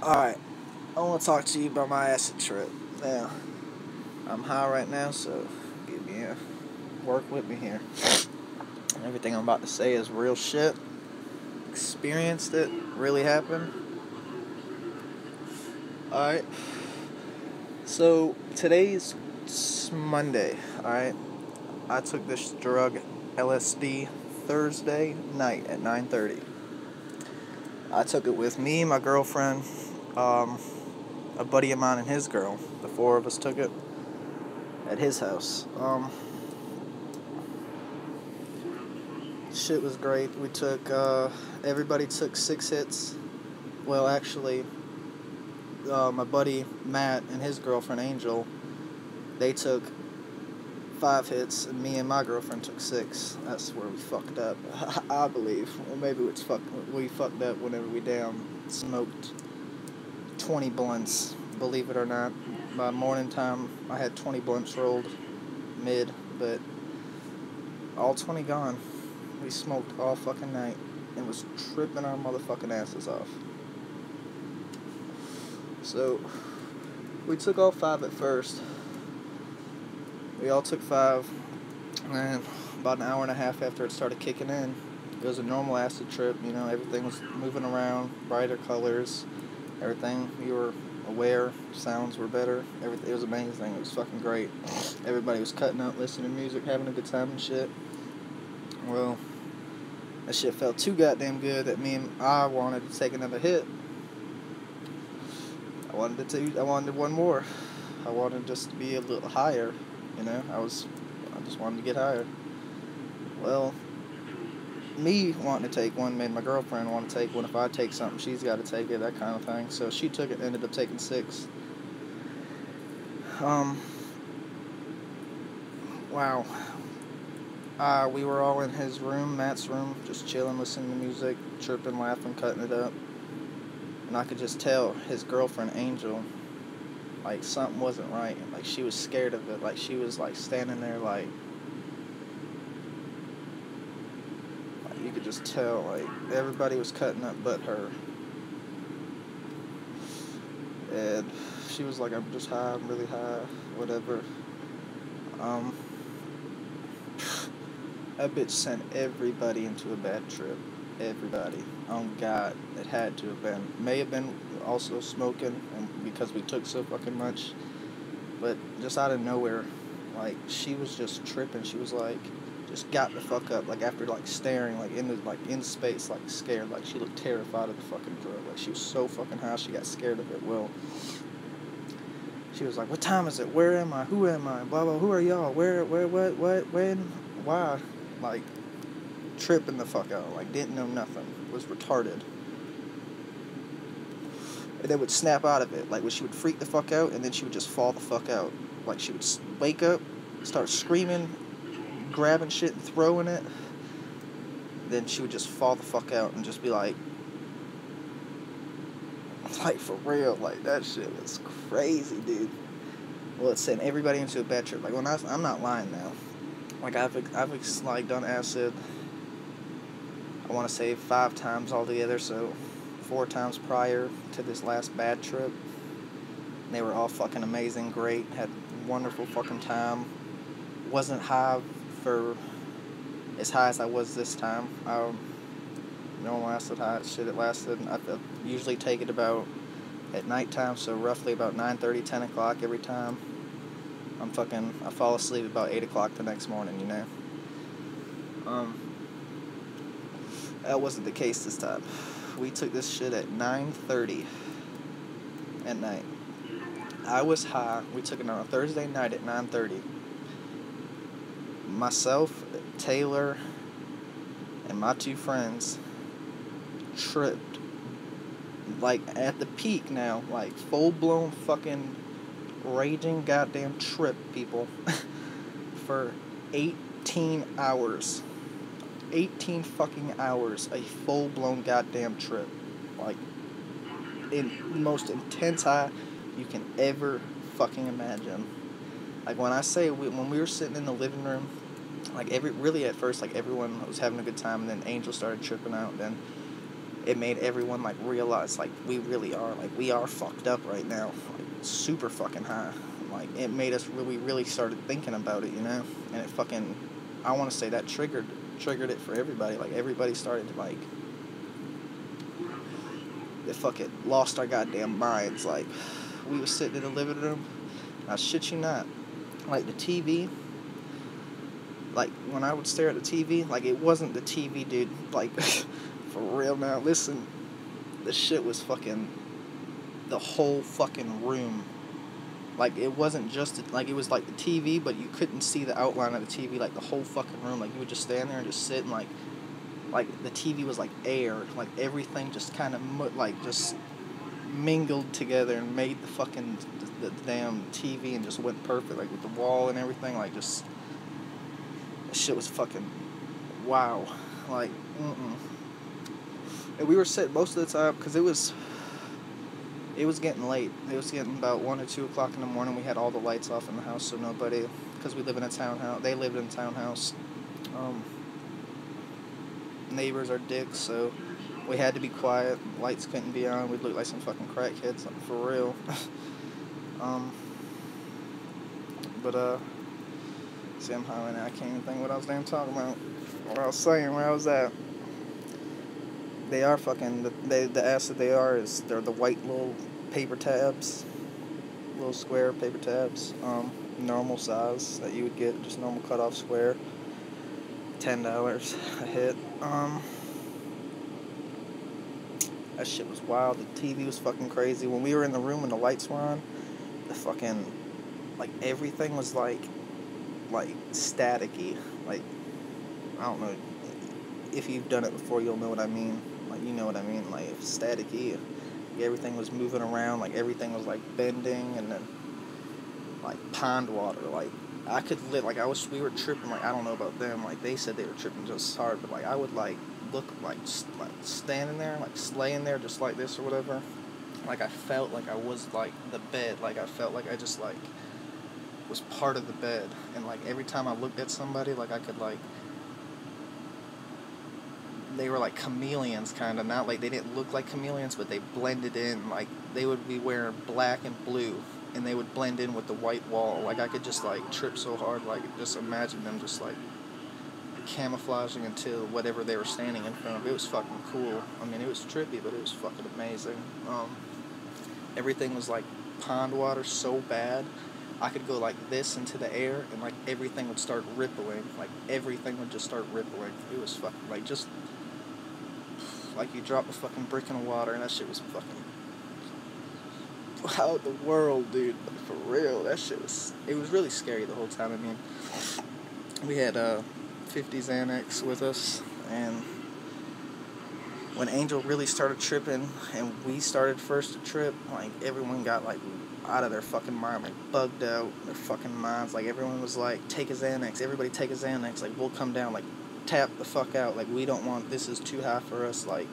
Alright, I want to talk to you about my acid trip. Now, I'm high right now, so give me a work with me here. Everything I'm about to say is real shit. Experienced it, really happened. Alright, so today's Monday, alright? I took this drug, LSD, Thursday night at 9:30. I took it with me, my girlfriend, a buddy of mine and his girl. The four of us took it at his house. Shit was great. We took, everybody took 6 hits. Well, actually, my buddy Matt and his girlfriend Angel, they took 5 hits, and me and my girlfriend took 6. That's where we fucked up, I believe. Or maybe we fucked up whenever we smoked 20 blunts. Believe it or not, by morning time, I had 20 blunts rolled, but all 20 gone. We smoked all fucking night and was tripping our motherfucking asses off. So, we took all 5 at first. We all took 5, and then about an hour and a half after it started kicking in, it was a normal acid trip, everything was moving around, brighter colors, everything, you were aware, sounds were better, everything, it was amazing, it was fucking great. Everybody was cutting up, listening to music, having a good time and shit. Well, that shit felt too goddamn good that I wanted to take another hit. I wanted one more. I wanted just to be a little higher, I just wanted to get higher. Well, me wanting to take one made my girlfriend want to take one. If I take something, she's got to take it, that kind of thing. So she took it, ended up taking 6. Wow. We were all in his room, Matt's room, just chilling, listening to music, chirping, laughing, cutting it up. And I could just tell his girlfriend, Angel, like, something wasn't right. Like, she was scared of it. Like, she was, like, standing there, like, you could just tell, like, everybody was cutting up but her. And she was like, I'm just high, I'm really high, whatever. That bitch sent everybody into a bad trip. Everybody. Oh God, it had to have been. May have been also smoking, and because we took so fucking much. But just out of nowhere, like, she was just tripping. She was like, just got the fuck up. Like, after like staring like in space, like scared. Like, she looked terrified of the fucking drug. Like, she was so fucking high, she got scared of it. Well, she was like, what time is it? Where am I? Who am I? Blah blah. Who are y'all? Where? What? When? Why? Like, tripping the fuck out. Like, didn't know nothing. Was retarded. And then would snap out of it. Like, when she would freak the fuck out, and then she would just fall the fuck out. Like, she would wake up, start screaming, grabbing shit and throwing it. Then she would just fall the fuck out and just be like, for real, like, that shit was crazy, dude. Well, it sent everybody into a bad trip. Like, I'm not lying now. Like, I've like done acid, I want to say 5 times altogether, so 4 times prior to this last bad trip. And they were all fucking amazing, great, had wonderful fucking time. Wasn't high for as high as I was this time. Normal acid high shit, it lasted. I usually take it about at nighttime, so roughly about 9:30, 10 o'clock every time. I fall asleep about 8 o'clock the next morning, That wasn't the case this time. We took this shit at 9:30 at night. I was high. We took it on a Thursday night at 9:30. Myself, Taylor, and my 2 friends tripped. Like, at the peak now. Like, full-blown fucking raging goddamn trip, people. For 18 hours. 18 fucking hours. A full-blown goddamn trip. Like, in the most intense high you can ever fucking imagine. Like, when I say when we were sitting in the living room, like, really at first, like, everyone was having a good time, and then Angel started tripping out, then it made everyone, like, realize, like, we are fucked up right now, like, super fucking high. Like, it made us really, really started thinking about it, you know? And it fucking, I want to say that triggered it for everybody. Like, everybody started to, like, they fucking lost our goddamn minds. Like, we was sitting in the living room, I shit you not, like, the TV, like, when I would stare at the TV, like, it wasn't the TV, dude, like, for real now, listen, the shit was fucking, the whole fucking room, like, it wasn't just, like, it was like the TV, but you couldn't see the outline of the TV, like, the whole fucking room, like, you would just stand there and just sit and, like, the TV was like air, like, everything just kind of, like, just mingled together and made the fucking, the damn TV, and just went perfect, like, with the wall and everything, like, just, that shit was fucking, wow, like, And we were sitting most of the time, because it was getting late. It was getting about 1 or 2 o'clock in the morning. We had all the lights off in the house, so nobody, because we live in a townhouse. They lived in a townhouse. Neighbors are dicks, so we had to be quiet. Lights couldn't be on. We'd look like some fucking crackheads, for real. See, I'm high now. I can't even think what I was damn talking about. What I was saying, where I was at. They are fucking, the acid they are is, they're the white little paper tabs, little square paper tabs, normal size that you would get, just normal cut-off square, $10 a hit. That shit was wild. The TV was fucking crazy. When we were in the room and the lights were on, the fucking, like, everything was like staticky. Like, I don't know, if you've done it before, you'll know what I mean. Like, you know what I mean. Like, staticky. Everything was moving around. Like, everything was, like, bending, and then, like, pond water. Like, I could live, like, we were tripping. Like, I don't know about them. Like, they said they were tripping just hard, but, like, I would, like, look, like standing there, like, laying there just like this or whatever. Like, I felt like I was, like, the bed. Like, I felt like I just, like, was part of the bed. And, like, every time I looked at somebody, like, I could, like, they were like chameleons, kind of. Not like, they didn't look like chameleons, but they blended in. Like, they would be wearing black and blue, and they would blend in with the white wall. Like, I could just, like, trip so hard, like, just imagine them just, like, camouflaging into whatever they were standing in front of. It was fucking cool. I mean, it was trippy, but it was fucking amazing. Everything was, like, pond water so bad, I could go like this into the air, and, like, everything would start rippling. Like, everything would just start rippling. It was fucking, like, just like you drop a fucking brick in the water, and that shit was fucking out the world, dude. For real, that shit was, it was really scary the whole time. I mean, we had 50 Xanax with us, and when Angel really started tripping, and we started first to trip, like, everyone got, like, out of their fucking mind, like, bugged out their fucking minds. Like, everyone was like, take a Xanax, everybody take a Xanax, like, we'll come down, like, tap the fuck out, like, we don't want, this is too high for us. Like,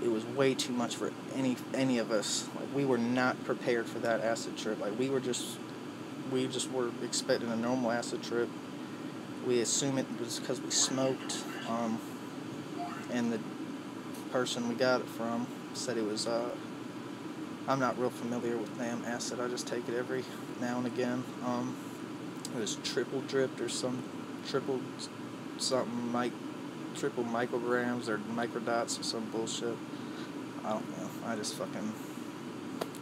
it was way too much for any of us. Like, we were not prepared for that acid trip. Like, we just were expecting a normal acid trip. We assume it was because we smoked, and the person we got it from said it was, I'm not real familiar with damn acid, I just take it every now and again. It was triple dripped or triple micrograms or microdots or some bullshit. I don't know. I just fucking,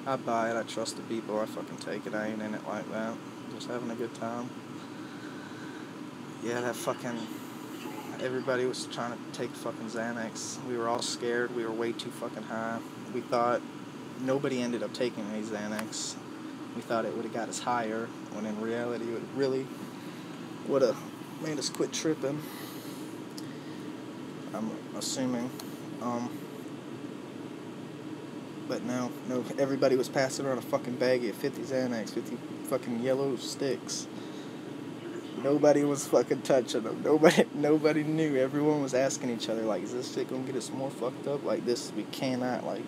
I buy it, I trust the people, I fucking take it, I ain't in it like that. Just having a good time. Yeah, that fucking, everybody was trying to take fucking Xanax. We were all scared, we were way too fucking high. We thought, nobody ended up taking any Xanax. We thought it would have got us higher, when in reality it really would have made us quit tripping. I'm assuming. But no, everybody was passing around a fucking baggie of 50 Xanax, 50 fucking yellow sticks. Nobody was fucking touching them. Nobody knew. Everyone was asking each other, like, is this shit gonna get us more fucked up? Like, this, we cannot, like,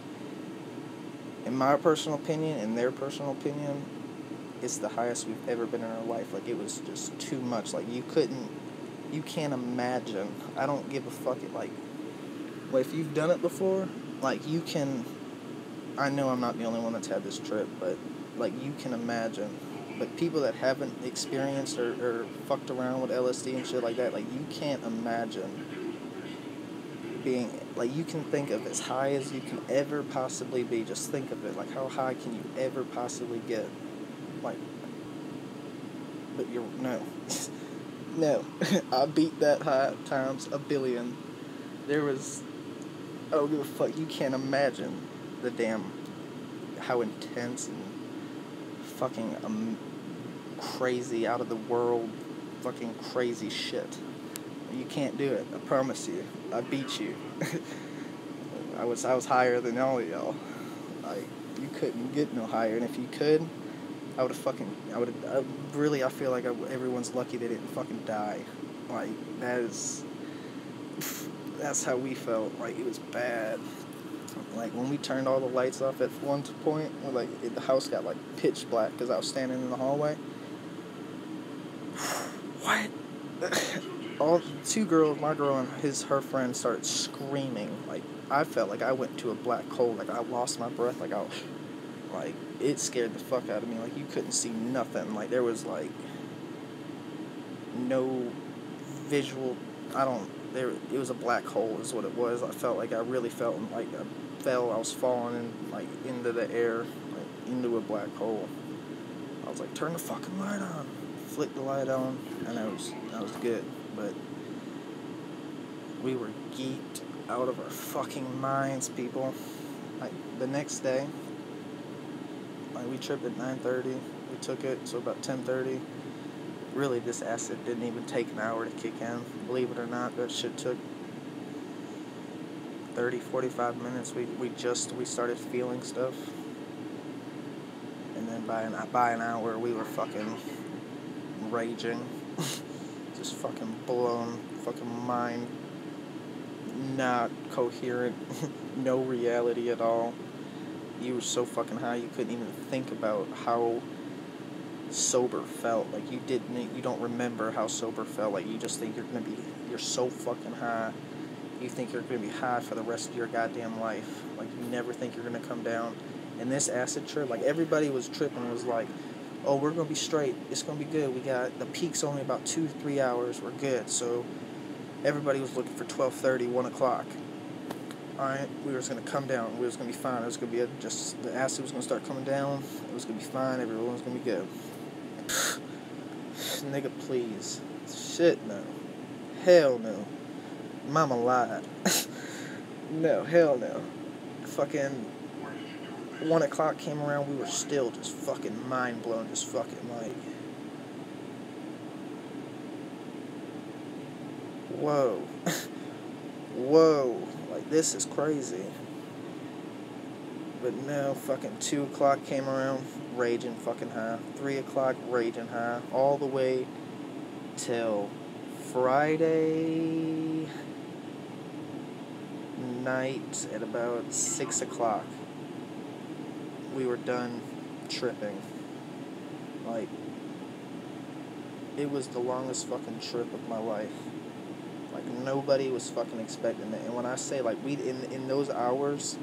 in my personal opinion, in their personal opinion, it's the highest we've ever been in our life. Like, it was just too much. Like, you can't imagine. I don't give a fuck. Like, Well, if you've done it before, like, you can... I know I'm not the only one that's had this trip, but, like, you can imagine. But people that haven't experienced or fucked around with LSD and shit like that, like, you can't imagine being... Like, you can think of as high as you can ever possibly be. Just think of it. Like, how high can you ever possibly get? Like... But you're... No. No. I beat that high times a billion. There was... I don't give a fuck. You can't imagine the damn... how intense and fucking crazy, out of the world, fucking crazy shit. You can't do it. I promise you. I beat you. I was higher than all of y'all. Like, you couldn't get no higher, and if you could, I feel like everyone's lucky they didn't fucking die. Like, that's how we felt. Like, it was bad. Like, when we turned all the lights off at one point, the house got, like, pitch black because I was standing in the hallway. What? All two girls, my girl and her friend, started screaming. Like, I felt like I went to a black hole. Like, I lost my breath. Like, it scared the fuck out of me. Like, you couldn't see nothing. Like, there was, like, no visual. It was a black hole is what it was. I felt like I really felt like I was falling into the air, like, into a black hole. I was like, turn the fucking light on. Flick the light on, and that was good. But we were geeked out of our fucking minds, people. Like, the next day, like, we tripped at 9:30. We took it, so about 10:30. Really, this acid didn't even take an hour to kick in. Believe it or not, that shit took 30, 45 minutes. We started feeling stuff. And then by an hour, we were fucking raging. Just fucking blown, fucking mind not coherent, no reality at all. You were so fucking high you couldn't even think about how sober felt. Like, you don't remember how sober felt. Like, you just think you're so fucking high. You think you're gonna be high for the rest of your goddamn life. Like, you never think you're gonna come down. And this acid trip, like, everybody was tripping, was like, oh, we're gonna be straight, it's gonna be good, we got, the peak's only about 2-3 hours, we're good. So everybody was looking for 12:30, 1 o'clock. Alright, we were just gonna come down, we was gonna be fine. It was gonna be the acid was gonna start coming down, it was gonna be fine, everyone was gonna be good. Nigga, please. Shit, no. Hell no. Mama lied. No, hell no. Fucking 1 o'clock came around, we were still just fucking mind blown, just fucking like, whoa. Whoa. Like, this is crazy. But no, fucking 2 o'clock came around, raging fucking high. 3 o'clock, raging high. All the way till Friday night at about 6 o'clock. We were done tripping. Like, it was the longest fucking trip of my life. Like, nobody was fucking expecting it. And when I say, like, in those hours,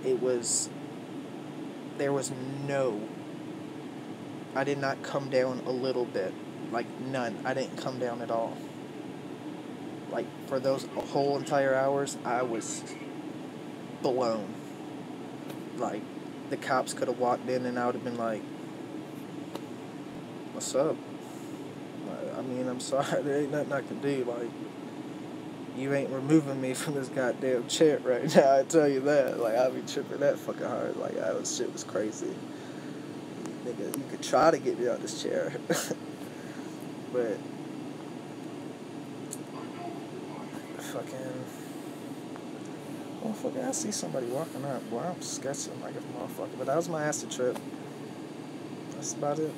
there was I did not come down a little bit. Like, none. I didn't come down at all. Like, for those whole entire hours, I was blown. Like, the cops could have walked in and I would have been like, what's up? I mean, I'm sorry, there ain't nothing I can do. Like, you ain't removing me from this goddamn chair right now, I tell you that. Like, I be tripping that fucking hard. Like, shit was crazy. Nigga, you could try to get me out this chair. But I see somebody walking up. Well, I'm sketching like a motherfucker. But that was my acid trip. That's about it.